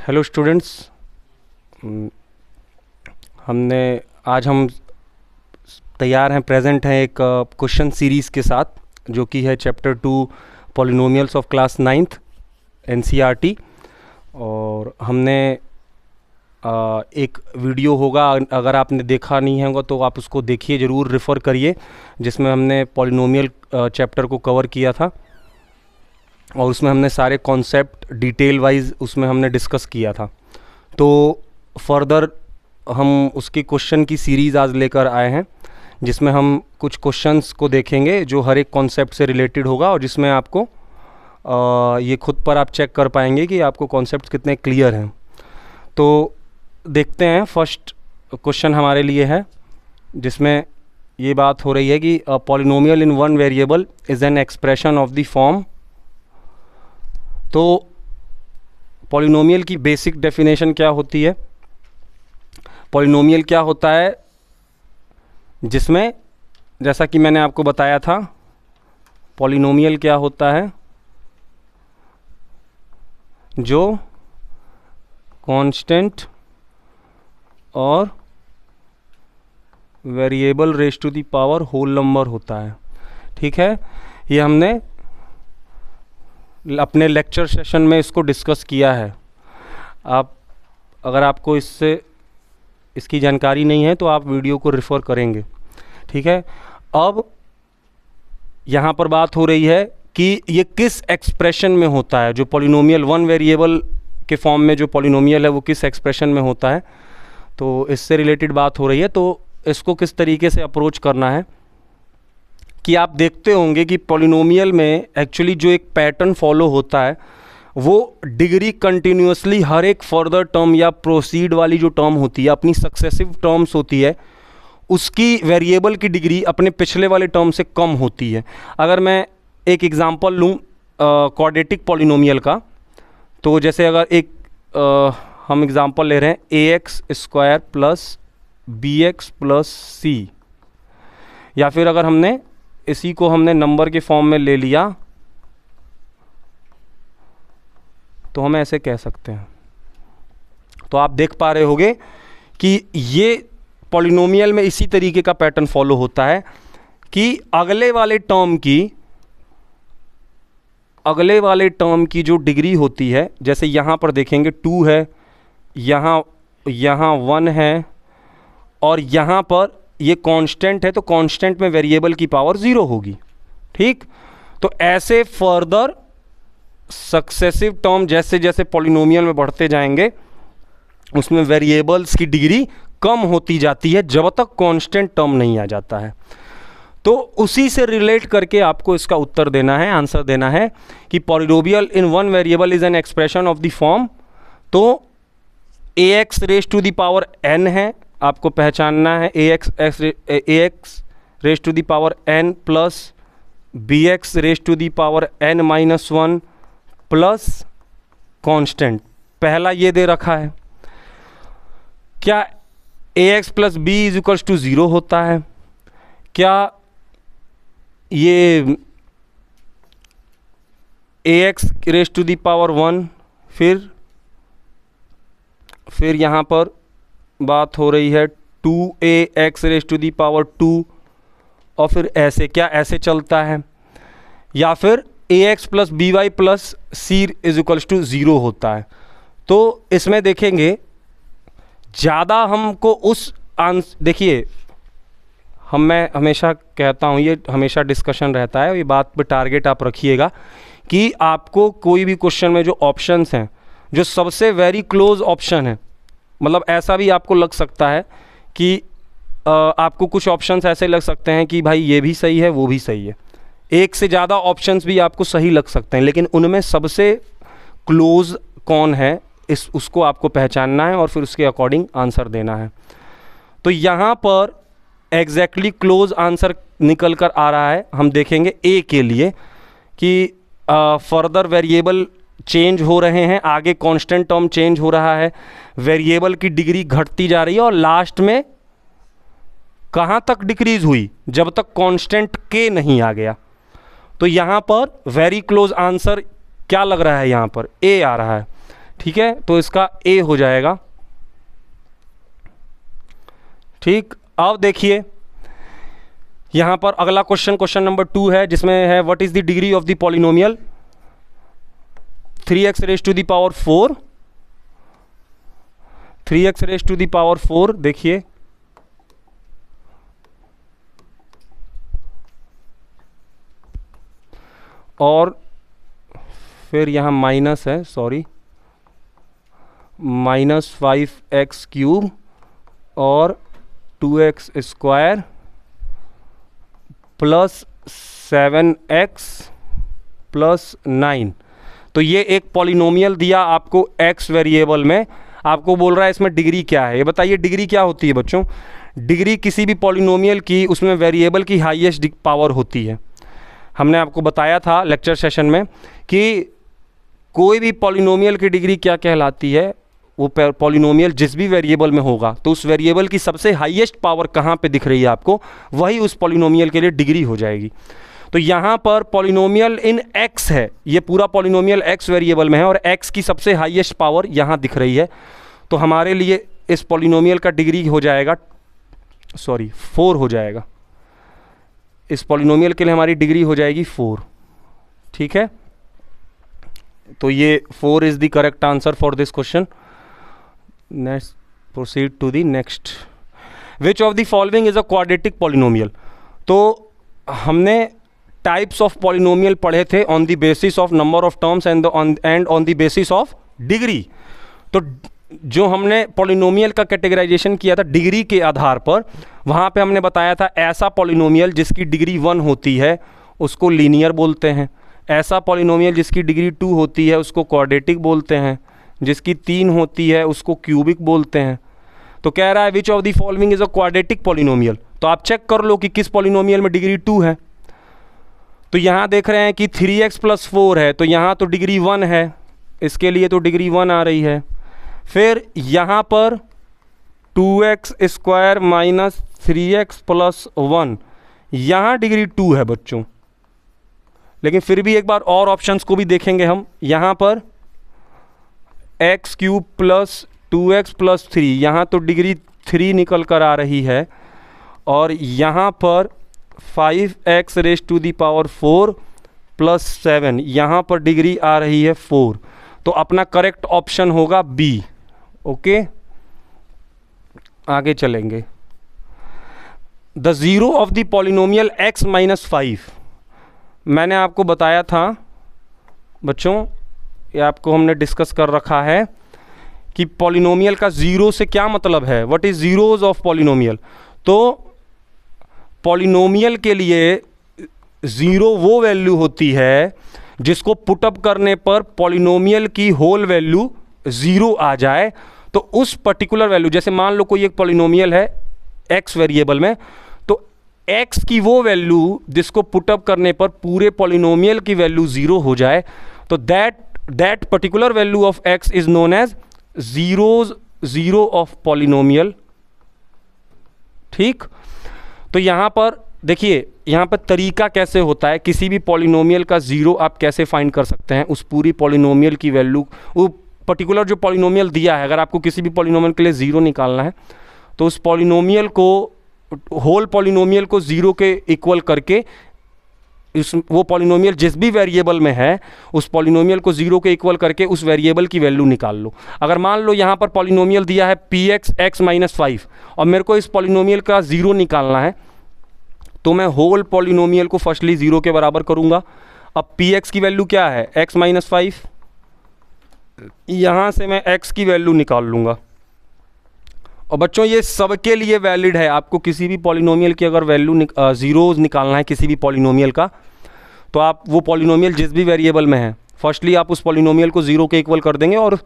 Hello students. आज हम तैयार हैं, प्रेजेंट हैं एक क्वेश्चन सीरीज़ के साथ जो कि है chapter 2 polynomials of class 9th NCERT. और हमने एक वीडियो होगा, अगर आपने देखा नहीं होगा तो आप उसको देखिए, ज़रूर रेफ़र करिए, जिसमें हमने पॉलिनोमियल चैप्टर को कवर किया था और उसमें हमने सारे कॉन्सेप्ट डिटेल वाइज उसमें हमने डिस्कस किया था। तो फर्दर हम उसके क्वेश्चन की सीरीज़ आज लेकर आए हैं, जिसमें हम कुछ क्वेश्चंस को देखेंगे जो हर एक कॉन्सेप्ट से रिलेटेड होगा और जिसमें आपको ये खुद पर आप चेक कर पाएंगे कि आपको कॉन्सेप्ट कितने क्लियर हैं। तो देखते हैं, फर्स्ट क्वेश्चन हमारे लिए है जिसमें ये बात हो रही है कि polynomial in one variable is an expression of the form. तो पॉलिनोमियल की बेसिक डेफिनेशन क्या होती है? पॉलिनोमियल क्या होता है जिसमें, जैसा कि मैंने आपको बताया था, पॉलिनोमियल क्या होता है जो कांस्टेंट और variable raise to the power whole number होता है। ठीक है, ये हमने अपने लेक्चर सेशन में इसको डिस्कस किया है। अगर आपको इसकी जानकारी नहीं है तो आप वीडियो को रेफ़र करेंगे। ठीक है, अब यहाँ पर बात हो रही है कि ये किस एक्सप्रेशन में होता है, जो पॉलिनोमियल वन वेरिएबल के फॉर्म में जो पॉलिनोमियल है वो किस एक्सप्रेशन में होता है। तो इससे रिलेटेड बात हो रही है। तो इसको किस तरीके से अप्रोच करना है कि आप देखते होंगे कि पॉलिनोमियल में एक्चुअली जो एक पैटर्न फॉलो होता है वो डिग्री कंटिन्यूसली हर एक फर्दर टर्म या प्रोसीड वाली जो टर्म होती है, अपनी सक्सेसिव टर्म्स होती है, उसकी वेरिएबल की डिग्री अपने पिछले वाले टर्म से कम होती है। अगर मैं एक एग्जांपल लूँ क्वाड्रेटिक पॉलिनोमियल का, तो जैसे अगर हम एग्जांपल ले रहे हैं ax² plus bx plus c, या फिर अगर हमने इसी को हमने नंबर के फॉर्म में ले लिया तो हम ऐसे कह सकते हैं। तो आप देख पा रहे होंगे कि ये पॉलिनोमियल में इसी तरीके का पैटर्न फॉलो होता है कि अगले वाले टर्म की जो डिग्री होती है, जैसे यहाँ पर देखेंगे 2 है, यहाँ 1 है और यहाँ पर ये कांस्टेंट है, तो कांस्टेंट में वेरिएबल की पावर 0 होगी। ठीक, तो ऐसे फर्दर सक्सेसिव टर्म जैसे जैसे पॉलिनोमियल में बढ़ते जाएंगे उसमें वेरिएबल्स की डिग्री कम होती जाती है जब तक कांस्टेंट टर्म नहीं आ जाता है। तो उसी से रिलेट करके आपको इसका उत्तर देना है, आंसर देना है कि polynomial in one variable is an expression of the form. तो ax raise to the power n है, आपको पहचानना है ax raise to the power n plus bx raise to the power n-1 plus constant, पहला ये दे रखा है। क्या ax plus b is equals to 0 होता है? क्या ये ax raise to the power 1, फिर यहाँ पर बात हो रही है 2ax rays to the power 2, और फिर ऐसे, क्या ऐसे चलता है? या फिर ax plus by plus c is equals to 0 होता है। तो इसमें देखेंगे ज़्यादा हमको देखिए, मैं हमेशा कहता हूँ, ये हमेशा डिस्कशन रहता है, ये बात पे टारगेट आप रखिएगा कि आपको कोई भी क्वेश्चन में जो ऑप्शंस हैं, जो सबसे वेरी क्लोज ऑप्शन है, मतलब ऐसा भी आपको लग सकता है कि आपको कुछ ऑप्शंस ऐसे लग सकते हैं कि भाई ये भी सही है वो भी सही है, एक से ज़्यादा ऑप्शंस भी आपको सही लग सकते हैं, लेकिन उनमें सबसे क्लोज कौन है उसको आपको पहचानना है और फिर उसके अकॉर्डिंग आंसर देना है। तो यहाँ पर एग्जैक्टली क्लोज आंसर निकल कर आ रहा है, हम देखेंगे ए के लिए कि फर्दर वेरिएबल चेंज हो रहे हैं, आगे कांस्टेंट टर्म चेंज हो रहा है, वेरिएबल की डिग्री घटती जा रही है और लास्ट में कहाँ तक डिक्रीज हुई? जब तक कांस्टेंट के नहीं आ गया। तो यहाँ पर वेरी क्लोज आंसर क्या लग रहा है? यहाँ पर ए आ रहा है। ठीक है, तो इसका ए हो जाएगा। ठीक, अब देखिए यहां पर अगला क्वेश्चन, क्वेश्चन नंबर 2 है, जिसमें है what is the degree of the polynomial 3x raise to the power 4, 3x raise to the power 4। देखिए और फिर यहां माइनस है, सॉरी, -5x क्यूब और 2x square plus 7x plus 9। तो ये एक पॉलिनोमियल दिया आपको x वेरिएबल में, आपको बोल रहा है इसमें डिग्री क्या है। ये बताइए डिग्री क्या होती है बच्चों? डिग्री किसी भी पॉलिनोमियल की उसमें वेरिएबल की हाईएस्ट पावर होती है। हमने आपको बताया था लेक्चर सेशन में कि कोई भी पॉलिनोमियल की डिग्री क्या कहलाती है, वो पॉलिनोमियल जिस भी वेरिएबल में होगा तो उस वेरिएबल की सबसे हाईएस्ट पावर कहाँ पे दिख रही है आपको, वही उस पॉलिनोमियल के लिए डिग्री हो जाएगी। तो यहाँ पर पॉलिनोमियल इन x है, ये पूरा पॉलिनोमियल x वेरिएबल में है और x की सबसे हाईएस्ट पावर यहाँ दिख रही है। तो हमारे लिए इस पॉलिनोमियल का डिग्री हो जाएगा, सॉरी 4 हो जाएगा। इस पॉलिनोमियल के लिए हमारी डिग्री हो जाएगी 4। ठीक है, तो ये 4 is the correct answer for this question. Next, proceed to the next. Which of the following is a quadratic polynomial. तो हमने टाइप्स ऑफ पॉलिनोमियल पढ़े थे on the basis of number of terms and on the basis of degree. तो जो हमने polynomial का categorisation किया था डिग्री के आधार पर, वहाँ पे हमने बताया था ऐसा पॉलिनोमियल जिसकी डिग्री 1 होती है उसको लीनियर बोलते हैं, ऐसा पॉलिनोमियल जिसकी डिग्री 2 होती है उसको क्वाड्रेटिक बोलते हैं, जिसकी 3 होती है उसको क्यूबिक बोलते हैं। तो कह रहा है विच of the following is a quadratic polynomial. तो आप चेक कर लो कि किस पॉलिनोमियल में डिग्री 2 है। तो यहाँ देख रहे हैं कि 3x + 4 है, तो यहाँ तो डिग्री 1 है, इसके लिए तो डिग्री 1 आ रही है। फिर यहाँ पर 2x स्क्वायर माइनस 3x + 1, यहाँ डिग्री 2 है बच्चों। लेकिन फिर भी एक बार और ऑप्शंस को भी देखेंगे हम। यहाँ पर x³ + 2x + 3, यहाँ तो डिग्री 3 निकल कर आ रही है। और यहाँ पर 5x rays to the power 4 + 7, यहाँ पर डिग्री आ रही है 4। तो अपना करेक्ट ऑप्शन होगा बी। ओके, आगे चलेंगे। The zero of the polynomial x - 5। मैंने आपको बताया था बच्चों, ये आपको हमने डिस्कस कर रखा है कि पॉलिनोमियल का ज़ीरो से क्या मतलब है, what is zeros of polynomial. तो पॉलिनोमियल के लिए ज़ीरो वो वैल्यू होती है जिसको पुटअप करने पर पॉलिनोमियल की होल वैल्यू ज़ीरो आ जाए। तो उस पर्टिकुलर वैल्यू, जैसे मान लो कोई एक पॉलिनोमियल है x वेरिएबल में, तो x की वो वैल्यू जिसको पुटअप करने पर पूरे पॉलिनोमियल की वैल्यू ज़ीरो हो जाए, तो that particular value of x is known as zero of polynomial. ठीक, तो यहाँ पर देखिए, यहाँ पर तरीका कैसे होता है, किसी भी पॉलिनोमियल का ज़ीरो आप कैसे फाइंड कर सकते हैं। उस पूरी पॉलिनोमियल की वैल्यू, वो पर्टिकुलर जो पॉलिनोमियल दिया है, अगर आपको किसी भी पॉलिनोमियल के लिए ज़ीरो निकालना है तो उस पॉलिनोमियल को, होल पॉलिनोमियल को ज़ीरो के इक्वल करके वो पॉलिनोमियल जिस भी वेरिएबल में है उस पॉलिनोमियल को ज़ीरो के इक्वल करके उस वेरिएबल की वैल्यू निकाल लो। अगर मान लो यहाँ पर पॉलिनोमियल दिया है px x - 5 और मेरे को इस पॉलिनोमियल का ज़ीरो निकालना है, तो मैं होल पॉलिनोमियल को फर्स्टली ज़ीरो के बराबर करूँगा। अब px की वैल्यू क्या है, x - 5, यहाँ से मैं x की वैल्यू निकाल लूँगा। और बच्चों ये सबके लिए वैलिड है, आपको किसी भी पॉलिनोमियल की अगर वैल्यू ज़ीरोज़ निकालना है किसी भी पॉलिनोमियल का, तो आप वो पॉलिनोमियल जिस भी वेरिएबल में है, फर्स्टली आप उस पॉलिनोमियल को ज़ीरो के इक्वल कर देंगे और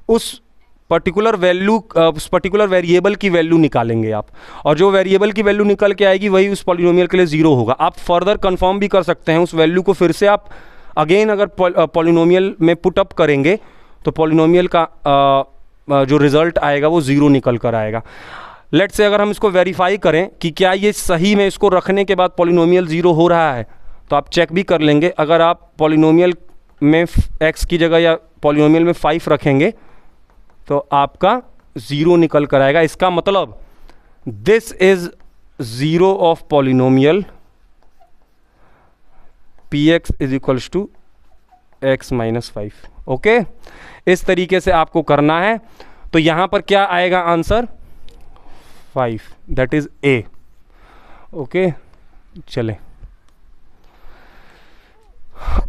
उस पर्टिकुलर वैल्यू, उस पर्टिकुलर वेरिएबल की वैल्यू निकालेंगे आप, और जो वेरिएबल की वैल्यू निकल के आएगी वही उस पॉलिनोमियल के लिए ज़ीरो होगा। आप फर्दर कंफर्म भी कर सकते हैं उस वैल्यू को, फिर से आप अगेन अगर पॉलिनोमियल में पुटअप करेंगे तो पॉलिनोमियल का जो रिज़ल्ट आएगा वो ज़ीरो निकल कर आएगा। लेट्स से अगर हम इसको वेरीफाई करें कि क्या ये सही में इसको रखने के बाद पॉलिनोमियल ज़ीरो हो रहा है, तो आप चेक भी कर लेंगे। अगर आप पॉलिनोमियल में x की जगह या पॉलिनोमियल में 5 रखेंगे तो आपका 0 निकल कर आएगा। इसका मतलब this is 0 of polynomial px is equals to x minus 5। Okay, इस तरीके से आपको करना है। तो यहां पर क्या आएगा answer? 5, that is A। Okay, चले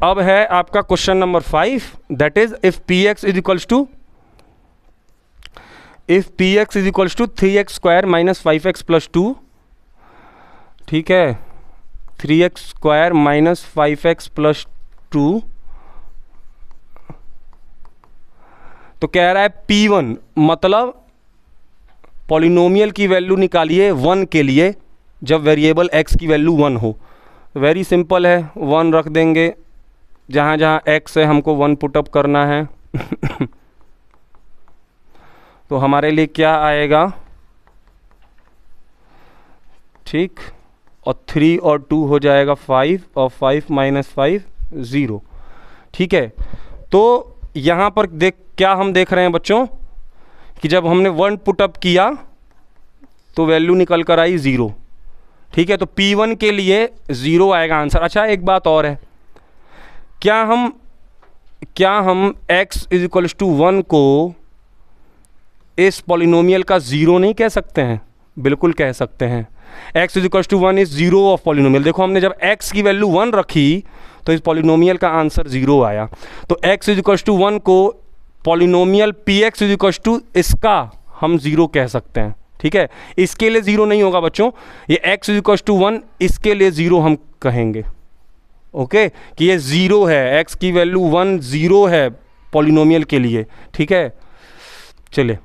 अब है आपका question number 5, that is if px is equals to 3x square minus 5x plus 2, ठीक है, 3x square minus 5x plus 2, तो कह रहा है P1 मतलब पॉलिनोमियल की वैल्यू निकालिए 1 के लिए जब वेरिएबल x की वैल्यू 1 हो। वेरी सिंपल है, 1 रख देंगे, जहाँ जहाँ x है हमको 1 पुटअप करना है तो हमारे लिए क्या आएगा? ठीक, और 3 और 2 हो जाएगा 5, और 5 माइनस 5 0। ठीक है, तो यहाँ पर क्या हम देख रहे हैं बच्चों कि जब हमने 1 पुटअप किया तो वैल्यू निकल कर आई 0। ठीक है, तो P1 के लिए 0 आएगा आंसर। अच्छा, एक बात और है, क्या हम x इज इक्वल्स टू 1 को इस पॉलिनोमियल का 0 नहीं कह सकते हैं? बिल्कुल कह सकते हैं। x is equals to 1 is 0 of polynomial. देखो, हमने जब x की वैल्यू 1 रखी तो इस पॉलिनोमियल का आंसर 0 आया। तो x इज इक्वल्स टू 1 को polynomial px is equals to इसका हम 0 कह सकते हैं। ठीक है, इसके लिए 0 नहीं होगा बच्चों, ये x इज इक्वल्स टू 1, इसके लिए 0 हम कहेंगे। ओके, कि ये 0 है, x की वैल्यू 1 0 है पॉलिनोमियल के लिए। ठीक है, चलिए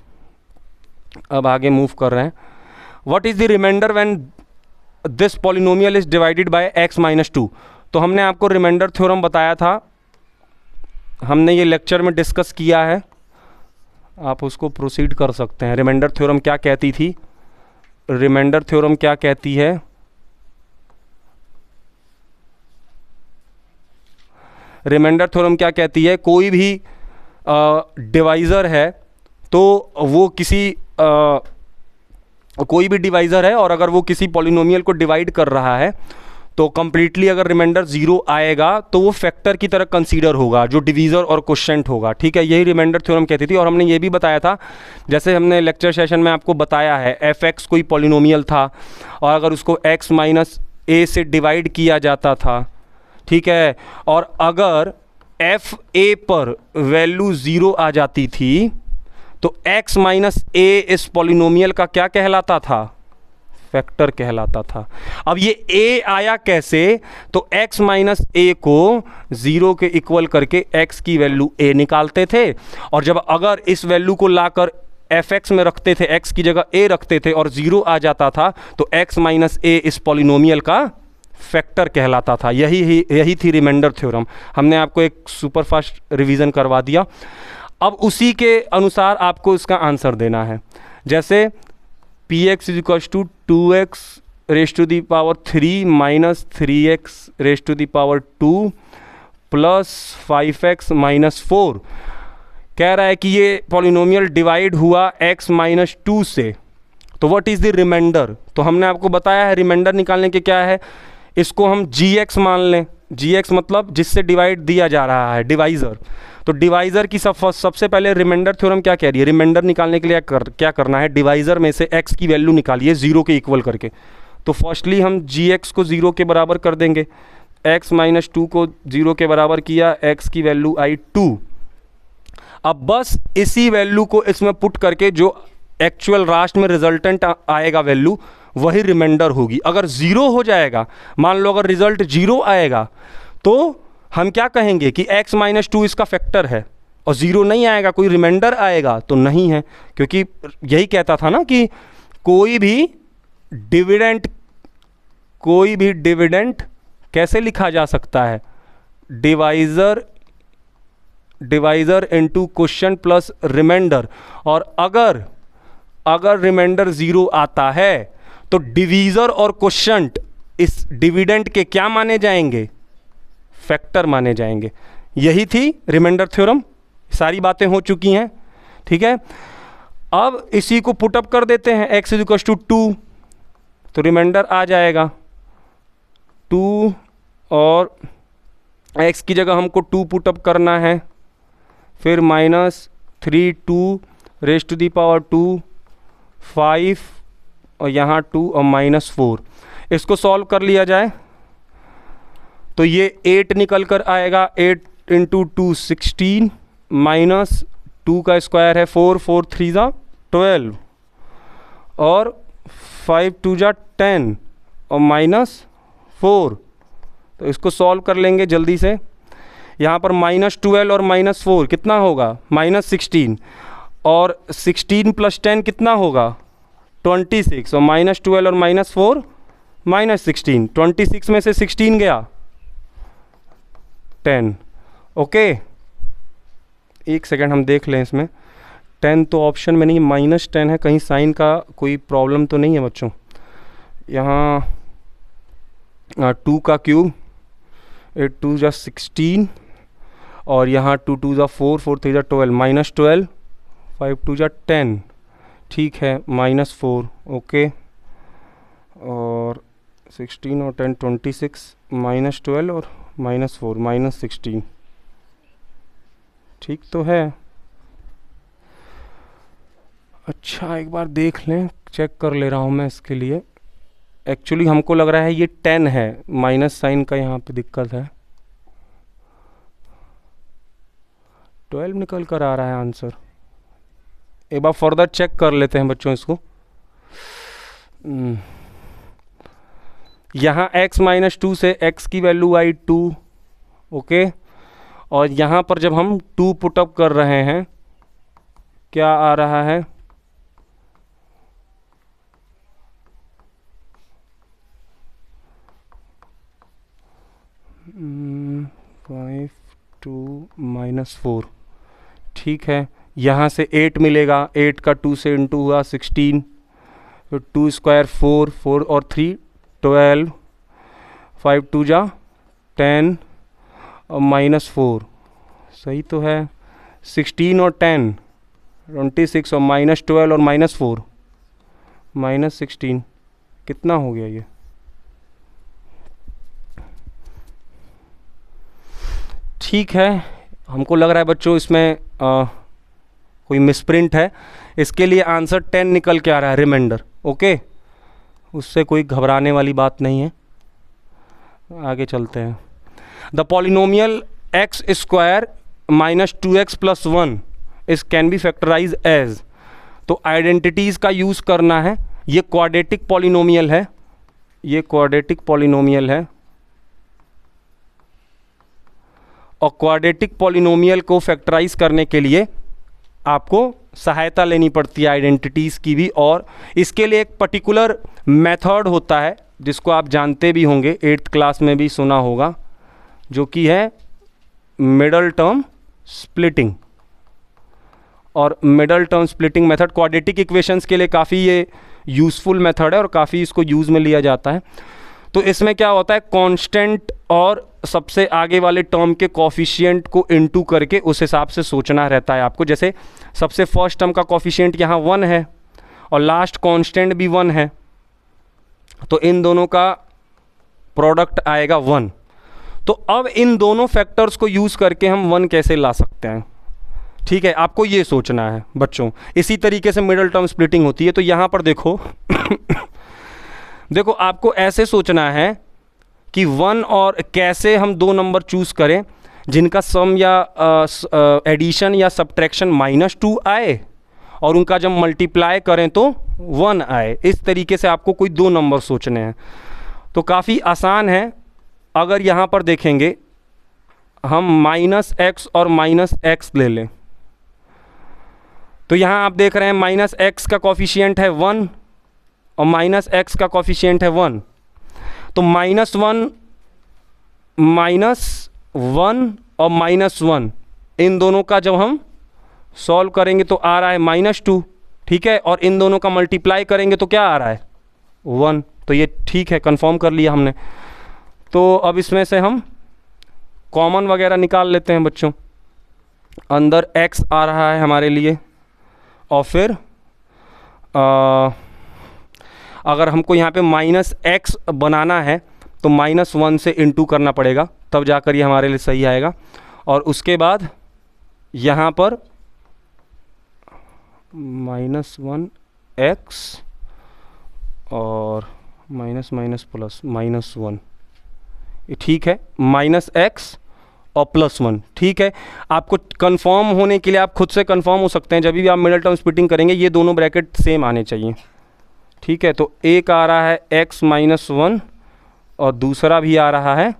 अब आगे मूव कर रहे हैं। What is the remainder when this polynomial is divided by x minus 2? तो हमने आपको रिमाइंडर थ्योरम बताया था, हमने ये लेक्चर में डिस्कस किया है, आप उसको प्रोसीड कर सकते हैं। रिमाइंडर थ्योरम क्या कहती थी? रिमाइंडर थ्योरम क्या कहती है? रिमाइंडर थ्योरम क्या कहती है? कोई भी डिवाइज़र है तो वो किसी कोई भी डिवाइज़र है और अगर वो किसी पॉलिनोमियल को डिवाइड कर रहा है तो कंप्लीटली अगर रिमाइंडर 0 आएगा तो वो फैक्टर की तरह कंसीडर होगा जो डिवीज़र और क्वोशिएंट होगा। ठीक है, यही रिमाइंडर थ्योरम कहती थी। और हमने ये भी बताया था, जैसे हमने लेक्चर सेशन में आपको बताया है, f(x) कोई पॉलिनोमियल था और अगर उसको x माइनस a से डिवाइड किया जाता था, ठीक है, और अगर f(a) पर वैल्यू 0 आ जाती थी तो x माइनस a इस पॉलिनोमियल का क्या कहलाता था? फैक्टर कहलाता था। अब ये a आया कैसे? तो x माइनस a को 0 के इक्वल करके x की वैल्यू a निकालते थे, और जब अगर इस वैल्यू को लाकर fx में रखते थे, x की जगह a रखते थे और 0 आ जाता था तो x माइनस a इस पॉलिनोमियल का फैक्टर कहलाता था। यही थी रिमाइंडर थ्योरम। हमने आपको एक सुपर फास्ट रिवीजन करवा दिया। अब उसी के अनुसार आपको इसका आंसर देना है। जैसे px is equals to 2x raise to the power 3 minus 3x raise to the power 2 plus 5x minus 4। कह रहा है कि ये पॉलिनोमियल डिवाइड हुआ x माइनस 2 से, तो व्हाट इज़ द रिमाइंडर? तो हमने आपको बताया है रिमाइंडर निकालने के क्या है, इसको हम gx मान लें। gx मतलब जिससे डिवाइड दिया जा रहा है, डिवाइज़र। तो डिवाइज़र की सबसे पहले रिमाइंडर थ्योरम क्या कह रही है? रिमाइंडर निकालने के लिए क्या करना है? डिवाइज़र में से x की वैल्यू निकालिए 0 के इक्वल करके। तो फर्स्टली हम gx को 0 के बराबर कर देंगे, x माइनस 2 को 0 के बराबर किया, x की वैल्यू आई 2। अब बस इसी वैल्यू को इसमें पुट करके जो एक्चुअल लास्ट में रिजल्टेंट आएगा वैल्यू, वही रिमाइंडर होगी। अगर 0 हो जाएगा, मान लो अगर रिजल्ट 0 आएगा, तो हम क्या कहेंगे कि x माइनस 2 इसका फैक्टर है, और 0 नहीं आएगा, कोई रिमाइंडर आएगा तो नहीं है, क्योंकि यही कहता था ना कि कोई भी डिविडेंड कैसे लिखा जा सकता है? Divisor into quotient plus remainder. और अगर रिमाइंडर 0 आता है तो डिवीज़र और क्वोशिएंट इस डिविडेंड के क्या माने जाएंगे? फैक्टर माने जाएंगे। यही थी रिमाइंडर थ्योरम। सारी बातें हो चुकी हैं, ठीक है। अब इसी को पुटअप कर देते हैं, x इज इक्वल टू 2, तो रिमाइंडर आ जाएगा 2 और x की जगह हमको 2 पुटअप करना है, फिर -3 2 रेज़ टू दी पावर 2 5 और यहाँ 2 और -4। इसको सॉल्व कर लिया जाए तो ये 8 निकल कर आएगा, 8 इंटू 2 16 माइनस 2 का स्क्वायर है 4 4 3 जा 12 और 5 2 जा 10 और -4। तो इसको सॉल्व कर लेंगे जल्दी से। यहाँ पर -12 और -4 कितना होगा, -16 और 16 + 10 कितना होगा 26 और -12 और -4 -16, 26 में से 16 गया 10। ओके, एक सेकेंड हम देख लें इसमें, 10 तो ऑप्शन में नहीं, -10 है, कहीं साइन का कोई प्रॉब्लम तो नहीं है बच्चों। यहाँ 2 का क्यूब 8 2 जा 16 और यहाँ 2 2 जा 4 4 3 जा 12 -12 5 2 जा 10, ठीक है, -4। ओके, और 16 और 10 26 -12 और -4 -16, ठीक तो है। अच्छा एक बार देख लें, चेक कर ले रहा हूँ मैं इसके लिए। एक्चुअली हमको लग रहा है ये 10 है, माइनस साइन का यहाँ पे दिक्कत है। 12 निकल कर आ रहा है आंसर। एक बार फर्दर चेक कर लेते हैं बच्चों इसको। यहाँ x -2 से x की वैल्यू आई 2, ओके, और यहाँ पर जब हम 2 पुटअप कर रहे हैं क्या आ रहा है, -5 2 -4, ठीक है। यहाँ से 8 मिलेगा, 8 का 2 से इंटू हुआ 16, तो 2 स्क्वायर 4 4 और 3 12, 5 2 जा 10 और -4, सही तो है। 16 और 10 26 और -12 और -4 -16, कितना हो गया ये, ठीक है। हमको लग रहा है बच्चों इसमें कोई मिसप्रिंट है, इसके लिए आंसर 10 निकल के आ रहा है रिमाइंडर, ओके, उससे कोई घबराने वाली बात नहीं है। आगे चलते हैं। The polynomial x square -2x + 1 इस कैन बी फैक्टराइज एज, तो आइडेंटिटीज़ का यूज़ करना है। ये क्वाड्रेटिक पॉलिनोमियल है, ये क्वाड्रेटिक पॉलिनोमियल है, और क्वाड्रेटिक पॉलिनोमियल को फैक्टराइज करने के लिए आपको सहायता लेनी पड़ती है आइडेंटिटीज़ की भी, और इसके लिए एक पर्टिकुलर मेथड होता है जिसको आप जानते भी होंगे, 8th क्लास में भी सुना होगा, जो कि है मिडल टर्म स्प्लिटिंग। और middle term splitting method quadratic equations के लिए काफ़ी ये यूज़फुल मेथड है और काफ़ी इसको यूज़ में लिया जाता है। तो इसमें क्या होता है, कांस्टेंट और सबसे आगे वाले टर्म के कोफिशिएंट को इनटू करके उस हिसाब से सोचना रहता है आपको। जैसे सबसे फर्स्ट टर्म का कोफिशिएंट यहाँ 1 है और लास्ट कांस्टेंट भी 1 है, तो इन दोनों का प्रोडक्ट आएगा 1। तो अब इन दोनों फैक्टर्स को यूज़ करके हम 1 कैसे ला सकते हैं, ठीक है, आपको ये सोचना है बच्चों। इसी तरीके से मिडल टर्म स्प्लिटिंग होती है। तो यहाँ पर देखो देखो आपको ऐसे सोचना है कि 1 और कैसे हम 2 नंबर चूज़ करें जिनका सम या एडिशन या सब्ट्रैक्शन -2 आए और उनका जब मल्टीप्लाई करें तो 1 आए। इस तरीके से आपको कोई 2 नंबर सोचने हैं। तो काफ़ी आसान है। अगर यहाँ पर देखेंगे हम -x और -x ले लें, तो यहाँ आप देख रहे हैं -x का कॉफिशिएंट है 1 और -x का कॉफिशिएंट है 1। तो -1 -1 और -1 इन दोनों का जब हम सॉल्व करेंगे तो आ रहा है -2, ठीक है, और इन दोनों का मल्टीप्लाई करेंगे तो क्या आ रहा है 1। तो ये ठीक है, कंफर्म कर लिया हमने। तो अब इसमें से हम कॉमन वगैरह निकाल लेते हैं बच्चों। अंदर x आ रहा है हमारे लिए, और फिर अगर हमको यहाँ पे -x बनाना है तो -1 से इंटू करना पड़ेगा, तब जाकर ये हमारे लिए सही आएगा। और उसके बाद यहाँ पर -1x और -1, ठीक है, -x और +1, ठीक है। आपको कंफर्म होने के लिए आप खुद से कंफर्म हो सकते हैं, जब भी आप मिडल टर्म स्प्लिटिंग करेंगे ये दोनों ब्रैकेट सेम आने चाहिए, ठीक है। तो एक आ रहा है x -1 और दूसरा भी आ रहा है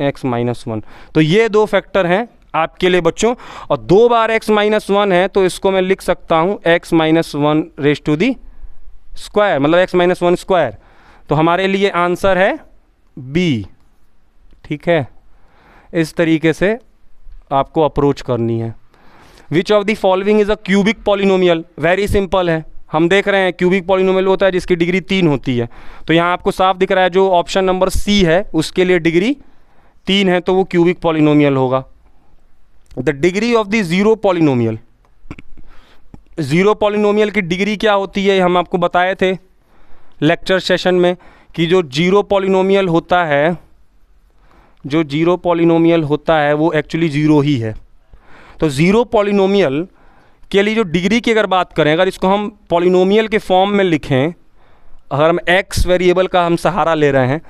x -1, तो ये दो फैक्टर हैं आपके लिए बच्चों। और 2 बार x -1 है तो इसको मैं लिख सकता हूँ x -1 raise to the square, मतलब x -1 स्क्वायर। तो हमारे लिए आंसर है B, ठीक है। इस तरीके से आपको अप्रोच करनी है। विच of the following is a cubic polynomial, very simple है। हम देख रहे हैं क्यूबिक पॉलिनोमियल होता है जिसकी डिग्री 3 होती है, तो यहाँ आपको साफ दिख रहा है जो ऑप्शन नंबर C है उसके लिए डिग्री 3 है, तो वो क्यूबिक पॉलिनोमियल होगा। The degree of the zero polynomial, zero polynomial की डिग्री क्या होती है हम आपको बताए थे लेक्चर सेशन में, कि जो जीरो पॉलिनोमियल होता है, जो जीरो पॉलिनोमियल होता है वो एक्चुअली ज़ीरो ही है। तो ज़ीरो पॉलिनोमियल के लिए जो डिग्री की अगर बात करें, अगर इसको हम पॉलिनोमियल के फॉर्म में लिखें, अगर हम x वेरिएबल का हम सहारा ले रहे हैं,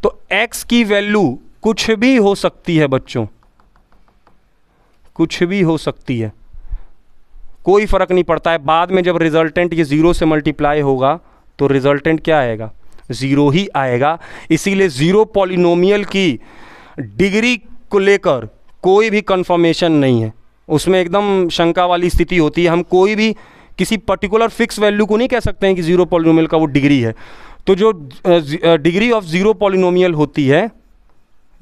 तो x की वैल्यू कुछ भी हो सकती है बच्चों, कुछ भी हो सकती है, कोई फ़र्क नहीं पड़ता है। बाद में जब रिजल्टेंट ये ज़ीरो से मल्टीप्लाई होगा तो रिजल्टेंट क्या आएगा, ज़ीरो ही आएगा। इसीलिए ज़ीरो पॉलिनोमियल की डिग्री को लेकर कोई भी कंफर्मेशन नहीं है, उसमें एकदम शंका वाली स्थिति होती है। हम कोई भी किसी पर्टिकुलर फिक्स वैल्यू को नहीं कह सकते हैं कि ज़ीरो पॉलिनोमियल का वो डिग्री है। तो जो डिग्री ऑफ ज़ीरो पॉलिनोमियल होती है,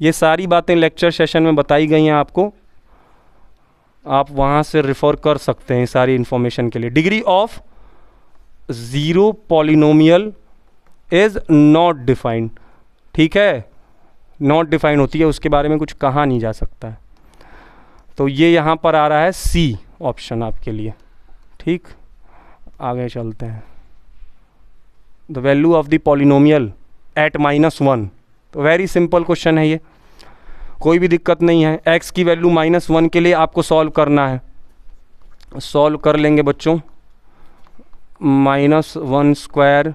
ये सारी बातें लेक्चर सेशन में बताई गई हैं आपको, आप वहाँ से रेफ़र कर सकते हैं सारी इन्फॉर्मेशन के लिए। Degree of zero polynomial is not defined, ठीक है, नॉट डिफाइंड होती है, उसके बारे में कुछ कहा नहीं जा सकता है। तो ये यहाँ पर आ रहा है C ऑप्शन आपके लिए, ठीक। आगे चलते हैं। The value of the polynomial at -1, तो वेरी सिंपल क्वेश्चन है ये, कोई भी दिक्कत नहीं है। x की वैल्यू -1 के लिए आपको सॉल्व करना है, सॉल्व कर लेंगे बच्चों। -1 स्क्वायर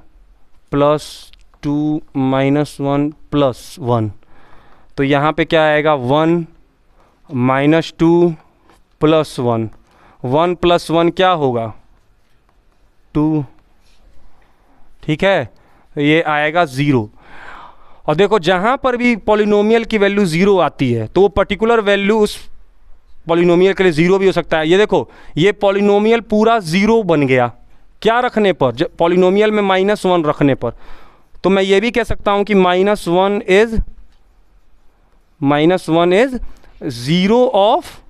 +2 -1 +1, तो यहाँ पे क्या आएगा 1 -2 +1, 1 + 1 क्या होगा 2, ठीक है, तो ये आएगा 0। और देखो जहाँ पर भी पॉलिनोमियल की वैल्यू 0 आती है तो वो पर्टिकुलर वैल्यू उस पॉलिनोमियल के लिए 0 भी हो सकता है। ये देखो ये पॉलिनोमियल पूरा 0 बन गया, क्या रखने पर, जब पॉलिनोमियल में -1 रखने पर। तो मैं ये भी कह सकता हूँ कि -1 is 0 of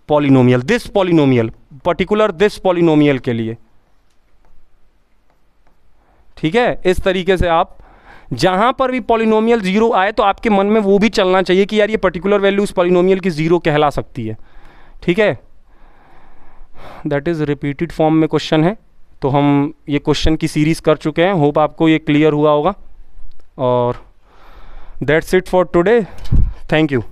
polynomial, this polynomial, particular this polynomial के लिए, ठीक है। इस तरीके से आप जहां पर भी पॉलिनोमियल 0 आए तो आपके मन में वो भी चलना चाहिए कि यार ये पर्टिकुलर वैल्यू उस पॉलिनोमियल की 0 कहला सकती है, ठीक है। दैट इज़ रिपीटेड फॉर्म में क्वेश्चन है, तो हम ये क्वेश्चन की सीरीज़ कर चुके हैं, होप आपको ये क्लियर हुआ होगा। और that's it for today, thank you.